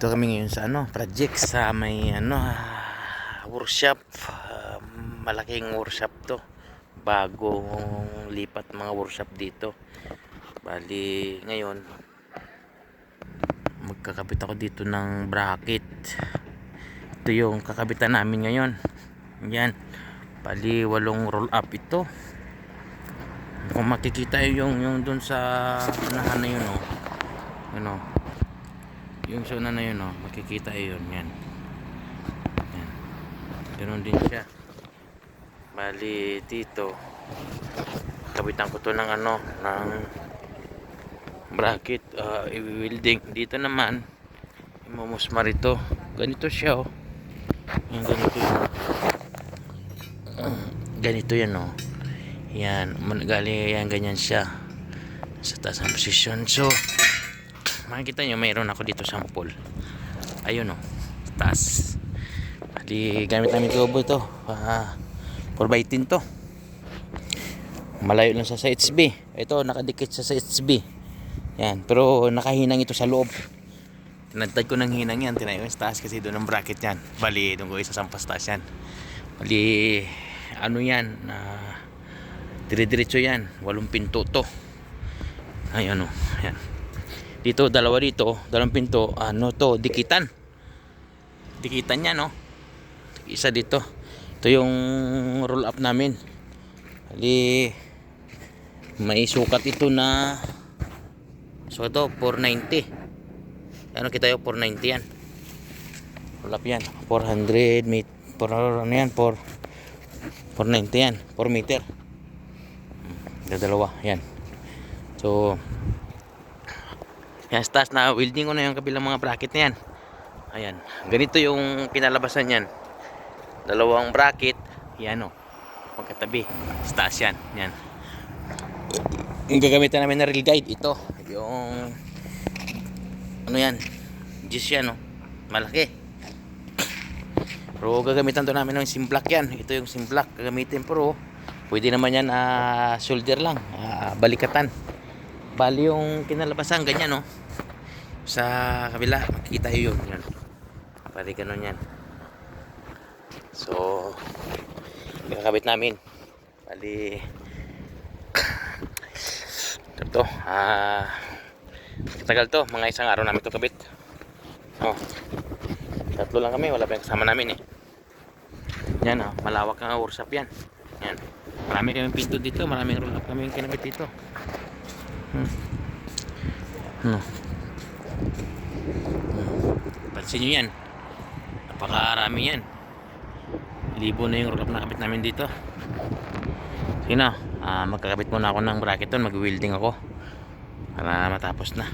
Dito kami ngayon sa project sa may workshop. Malaking workshop to. Bagong lipat mga workshop dito. Bali ngayon magkakabit ako dito ng bracket. Ito yung kakabitan namin ngayon. Yan. Bali 8 roll up ito. Kung makikita yung dun sa unahan na yun, yung sa unahan na yun, makikita yun. Yan. Ganun din siya. Bali dito kabitan ko to ng ng bracket, i-welding. Dito naman imumusmar ito. Ganito siya, yan, ganito yun. Ganito yan, yan, galing yan, ganyan siya sa taas ng posisyon. So makikita nyo mayroon ako dito sample, ayun, taas. Di gamit namin tubo ito, 4x10 to. Malayo lang sa HB. Ito nakadikit sa HB. Yan, pero nakahinang ito sa loob. Tinadtad ko ng hinang yan, tinayo sa taas kasi doon ang bracket yan. Bali doon ko isasampas taas yan. Bali yan, dire-diretso yan, 8 pinto to. Ayun, yan. Dito dalawa, dito dalawang pinto, to dikitan yan, isa dito. Ito yung roll up namin. Bali may sukat ito na, so ito 490. Kita yung 490 yan. Roll up yan 400 yan, 490 yan, 4 meter. Dalawa yan. So yan, stas na welding ko na yung kabilang mga bracket na yan. Ayan, ganito yung pinalabasan yan. Dalawang bracket, yan, magkatabi. Stas yan, yan. Yung gagamitan namin na real guide, ito yung yan, gis yan, malaki. Pero gagamitan to namin ng simplak yan. Ito yung simplak gagamitin, pero pwede naman yan solder lang, balikatan. Bali yung kinalabasan ganyan, sa kabila makikita yun, yan. Pari ganun yan. So nakakabit namin. Bali ito, katagal to, mga 1 araw namin to kabit. Tatlo lang kami, wala pa yung kasama namin yan, malawak ang workshop yan. Yan, marami kaming pinto dito, maraming roll up kami kinabit dito. Pansin nyo yan, napakarami yan. Libo na yung roll up na kabit namin dito. Sige na, magkakabit muna ako ng bracket doon, mag-welding ako para matapos na.